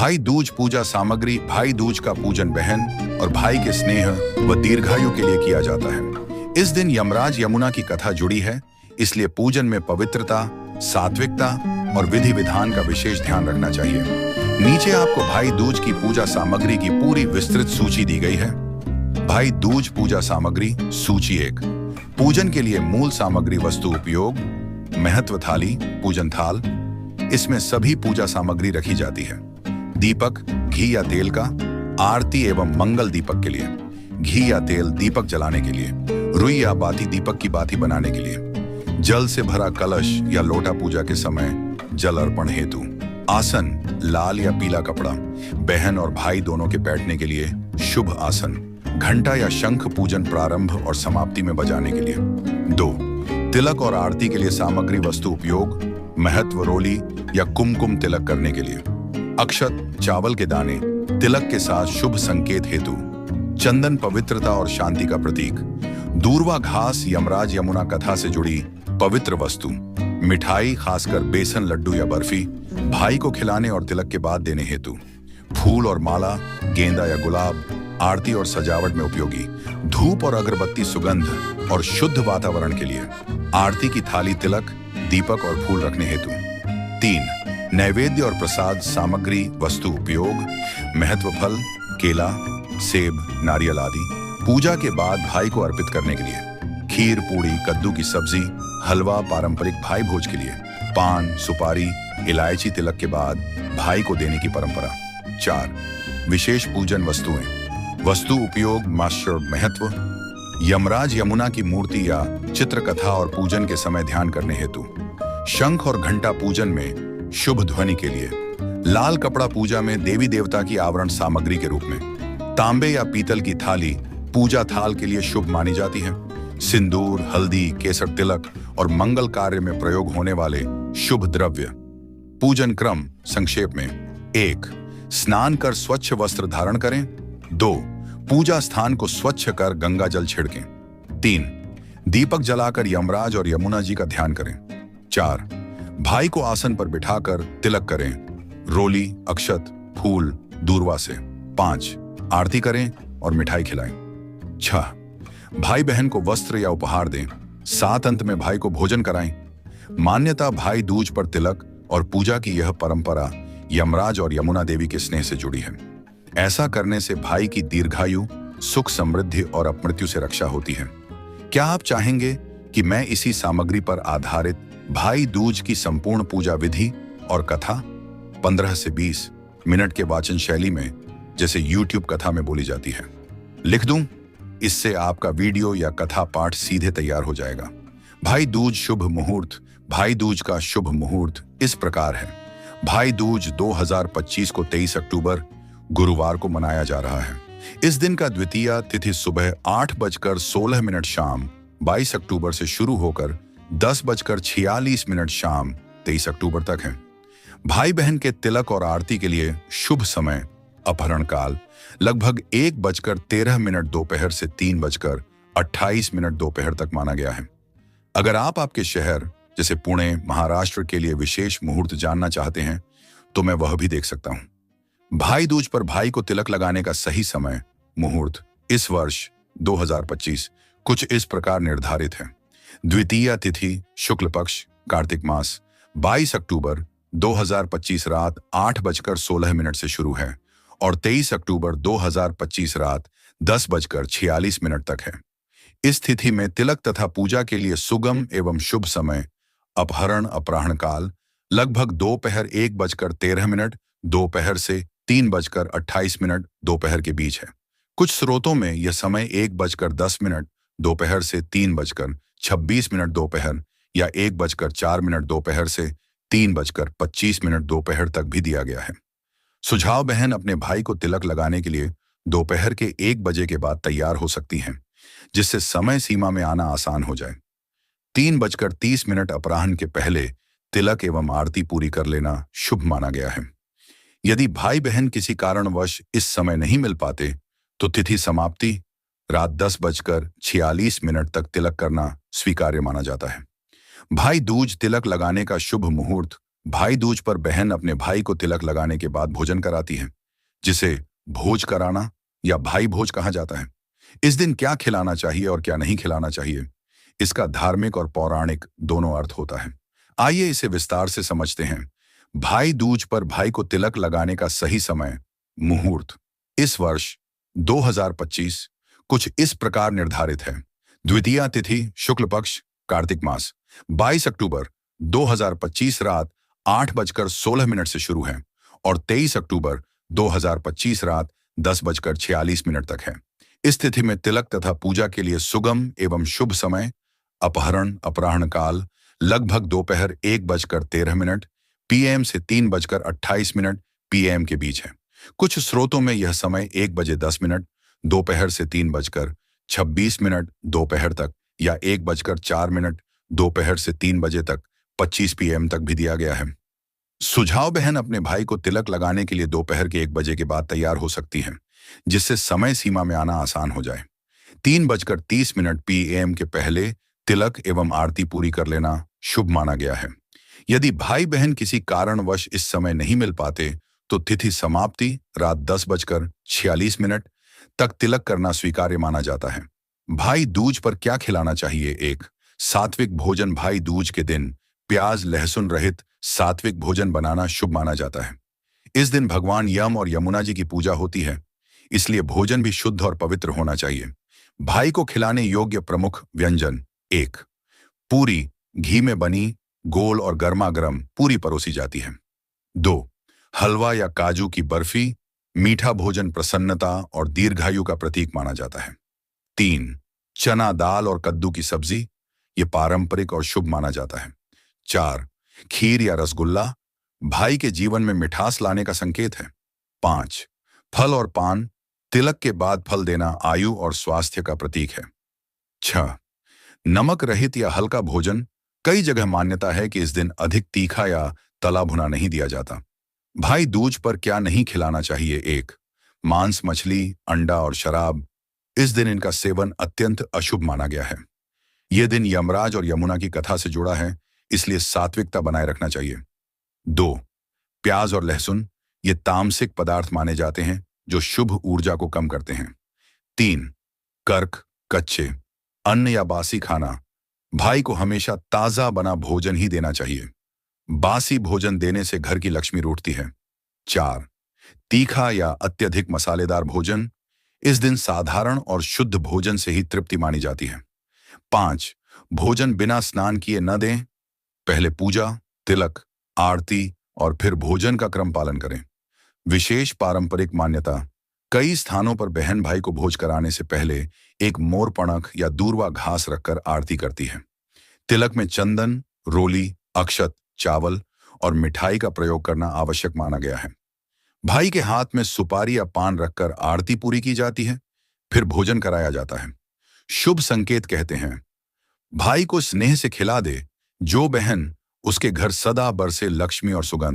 भाई दूज पूजा सामग्री। भाई दूज का पूजन बहन और भाई के स्नेह व दीर्घायु के लिए किया जाता है। इस दिन यमराज यमुना की कथा जुड़ी है, इसलिए पूजन में पवित्रता, सात्विकता और विधि विधान का विशेष ध्यान रखना चाहिए। नीचे आपको भाई दूज की पूजा सामग्री की पूरी विस्तृत सूची दी गई है। भाई दूज पूजा सामग्री सूची 1। पूजन के लिए मूल सामग्री वस्तु उपयोग। महत्व थाली, पूजन थाल। इसमें सभी पूजा सामग्री रखी जाती है। दीपक, घी या तेल का। आरती एवं मंगल दीपक के लिए। घी या तेल दीपक जलाने के लिए। रुई या बाती दीपक की बाती बनाने के लिए। जल से भरा कलश या लोटा पूजा के समय जल अर्पण हेतु। आसन, लाल या पीला कपड़ा, बहन और भाई दोनों के बैठने के लिए शुभ आसन। घंटा या शंख पूजन प्रारंभ और समाप्ति में बजाने के लिए। 2। तिलक और आरती के लिए सामग्री वस्तु उपयोग। महत्व रोली या कुमकुम तिलक करने के लिए। अक्षत, चावल के दाने, तिलक के साथ शुभ संकेत हेतु। चंदन, पवित्रता और शांति का प्रतीक। दूर्वा घास, यमराज यमुना कथा से जुड़ी पवित्र वस्तु। मिठाई, खासकर बेसन लड्डू या बर्फी, भाई को खिलाने और तिलक के बाद देने हेतु। फूल और माला, गेंदा या गुलाब, आरती और सजावट में उपयोगी। धूप और अगरबत्ती सुगंध और शुद्ध वातावरण के लिए। आरती की थाली, तिलक, दीपक और फूल रखने हेतु। 3। नैवेद्य और प्रसाद सामग्री वस्तु उपयोग। महत्व फल, केला, सेब, नारियल आदि पूजा के बाद भाई को अर्पित करने के लिए। खीर, पूड़ी, कद्दू की सब्जी, हलवा पारंपरिक भाई भोज के लिए। पान, सुपारी, इलायची तिलक के बाद भाई को देने की परंपरा। 4। विशेष पूजन वस्तुएं। वस्तु उपयोग, मास्टर महत्व। यमराज यमुना की मूर्ति या चित्रकथा और पूजन के समय ध्यान करने हेतु। शंख और घंटा पूजन में शुभ ध्वनि के लिए। लाल कपड़ा पूजा में देवी देवता की आवरण सामग्री के रूप में। तांबे या पीतल की थाली पूजा थाल के लिए शुभ मानी जाती है। सिंदूर, हल्दी, केसर तिलक और मंगल कार्य में प्रयोग होने वाले शुभ द्रव्य। पूजन क्रम संक्षेप में। 1। स्नान कर स्वच्छ वस्त्र धारण करें। 2। पूजा स्थान को स्वच्छ कर गंगा जल छिड़कें। 3। दीपक जलाकर यमराज और यमुना जी का ध्यान करें। 4। भाई को आसन पर बिठाकर तिलक करें, रोली, अक्षत, फूल, दूर्वा से। 5। आरती करें और मिठाई खिलाएं। 6। भाई बहन को वस्त्र या उपहार दें। 7। अंत में भाई को भोजन कराएं। मान्यता, भाई दूज पर तिलक और पूजा की यह परंपरा यमराज और यमुना देवी के स्नेह से जुड़ी है। ऐसा करने से भाई की दीर्घायु, सुख, समृद्धि और अपमृत्यु से रक्षा होती है। क्या आप चाहेंगे कि मैं इसी सामग्री पर आधारित भाई दूज की संपूर्ण पूजा विधि और कथा 15 से 20 मिनट के वाचन शैली में, जैसे YouTube कथा में बोली जाती है, लिख दूं? इससे आपका वीडियो या कथा पाठ सीधे तैयार हो जाएगा। भाई दूज शुभ मुहूर्त। भाई दूज का शुभ मुहूर्त इस प्रकार है। भाई दूज 2025 को 23 अक्टूबर गुरुवार को मनाया जा रहा है। इस दिन का द्वितीया तिथि सुबह 8:16 शाम 22 अक्टूबर से शुरू होकर 10:46 शाम 23 अक्टूबर तक है। भाई बहन के तिलक और आरती के लिए शुभ समय अपहरण काल लगभग 1:13 दोपहर से 3:28 दोपहर तक माना गया है। अगर आप आपके शहर जैसे पुणे, महाराष्ट्र के लिए विशेष मुहूर्त जानना चाहते हैं तो मैं वह भी देख सकता हूं। भाई दूज पर भाई को तिलक लगाने का सही समय मुहूर्त इस वर्ष 2025 कुछ इस प्रकार निर्धारित है। द्वितीया तिथि शुक्ल पक्ष, कार्तिक मास 22 अक्टूबर 2025 रात 8:16 से शुरू है और 23 अक्टूबर 2025 रात 10:46 तक है। इस तिथि में तिलक तथा पूजा के लिए सुगम एवं शुभ समय अपहरण अपराह्न काल लगभग दोपहर 1:13 दोपहर से 3:28 दोपहर के बीच है। कुछ स्रोतों में यह समय 1:10 दोपहर से 3:26 दोपहर या 1:04 दोपहर से 3:25 दोपहर तक भी दिया गया है। सुझाव, बहन अपने भाई को तिलक लगाने के लिए दोपहर के 1 बजे के बाद तैयार हो सकती हैं, जिससे समय सीमा में आना आसान हो जाए। 3:30 अपराह्न के पहले तिलक एवं आरती पूरी कर लेना शुभ माना गया है। यदि भाई बहन किसी कारणवश इस समय नहीं मिल पाते तो तिथि समाप्ति रात 10:46 तक तिलक करना स्वीकार्य माना जाता है। भाई दूज तिलक लगाने का शुभ मुहूर्त भाई दूज पर बहन अपने भाई को तिलक लगाने के बाद भोजन कराती है, जिसे भोज कराना या भाई भोज कहा जाता है। इस दिन क्या खिलाना चाहिए और क्या नहीं खिलाना चाहिए, इसका धार्मिक और पौराणिक दोनों अर्थ होता है। आइए इसे विस्तार से समझते हैं। भाई दूज पर भाई को तिलक लगाने का सही समय, मुहूर्त, इस वर्ष 2025 कुछ इस प्रकार निर्धारित है। द्वितीया तिथि शुक्ल पक्ष कार्तिक मास 22 अक्टूबर 2025 रात 8:16 से शुरू है और 23 अक्टूबर 2025 रात 10:46 तक है। इस तिथि में तिलक तथा पूजा के लिए सुगम एवं शुभ समय अपहरण अपराह्न काल लगभग दोपहर 1:13 पीएम से 3:28 पीएम के बीच है। कुछ स्रोतों में यह समय 1:10 दोपहर से 3:26 दोपहर तक या 1:04 दोपहर से 3 बजे तक 25 पीएम तक भी दिया गया है। सुझाव: बहन अपने भाई को तिलक लगाने के लिए दोपहर के 1 बजे के बाद तैयार हो सकती है, जिससे समय सीमा में आना आसान हो जाए। 3:30 पीएम के पहले तिलक एवं आरती पूरी कर लेना शुभ माना गया है। यदि भाई बहन किसी कारणवश इस समय नहीं मिल पाते तो तिथि समाप्ति रात 10:46 तक तिलक करना स्वीकार्य माना जाता है। भाई दूज पर क्या खिलाना चाहिए? 1. सात्विक भोजन। भाई दूज के दिन प्याज लहसुन रहित सात्विक भोजन बनाना शुभ माना जाता है। इस दिन भगवान यम और यमुना जी की पूजा होती है, इसलिए भोजन भी शुद्ध और पवित्र होना चाहिए। भाई को खिलाने योग्य प्रमुख व्यंजन: 1. पूरी, घी में बनी, गोल और गर्मा गर्म पूरी परोसी जाती है। 2. हलवा या काजू की बर्फी। मीठा भोजन प्रसन्नता और दीर्घायु का प्रतीक माना जाता है। 3. चना दाल और कद्दू की सब्जी, ये पारंपरिक और शुभ माना जाता है। 4. खीर या रसगुल्ला, भाई के जीवन में मिठास लाने का संकेत है। 5. फल और पान, तिलक के बाद फल देना आयु और स्वास्थ्य का प्रतीक है। 6. नमक रहित या हल्का भोजन। कई जगह मान्यता है कि इस दिन अधिक तीखा या तला भुना नहीं दिया जाता। भाई दूज पर क्या नहीं खिलाना चाहिए? 1. मांस, मछली, अंडा और शराब। इस दिन इनका सेवन अत्यंत अशुभ माना गया है। यह दिन यमराज और यमुना की कथा से जुड़ा है, इसलिए सात्विकता बनाए रखना चाहिए। 2. प्याज और लहसुन, ये तामसिक पदार्थ माने जाते हैं जो शुभ ऊर्जा को कम करते हैं। 3. कर्क, कच्चे अन्न या बासी खाना। भाई को हमेशा ताजा बना भोजन ही देना चाहिए। बासी भोजन देने से घर की लक्ष्मी रूठती है। 4. तीखा या अत्यधिक मसालेदार भोजन। इस दिन साधारण और शुद्ध भोजन से ही तृप्ति मानी जाती है। 5. भोजन बिना स्नान किए न दें। पहले पूजा, तिलक, आरती और फिर भोजन का क्रम पालन करें। विशेष पारंपरिक मान्यता: कई स्थानों पर बहन भाई को भोज कराने से पहले एक मोरपणख या दूर्वा घास रखकर आरती करती है। तिलक में चंदन, रोली, अक्षत, चावल और मिठाई का प्रयोग करना आवश्यक माना गया है। भाई के हाथ में सुपारी या पान रखकर आरती पूरी की जाती है, फिर भोजन कराया जाता है। शुभ संकेत कहते हैं: भाई को स्नेह से खिला दे, जो बहन उसके घर सदा बरसे लक्ष्मी और सुगंध।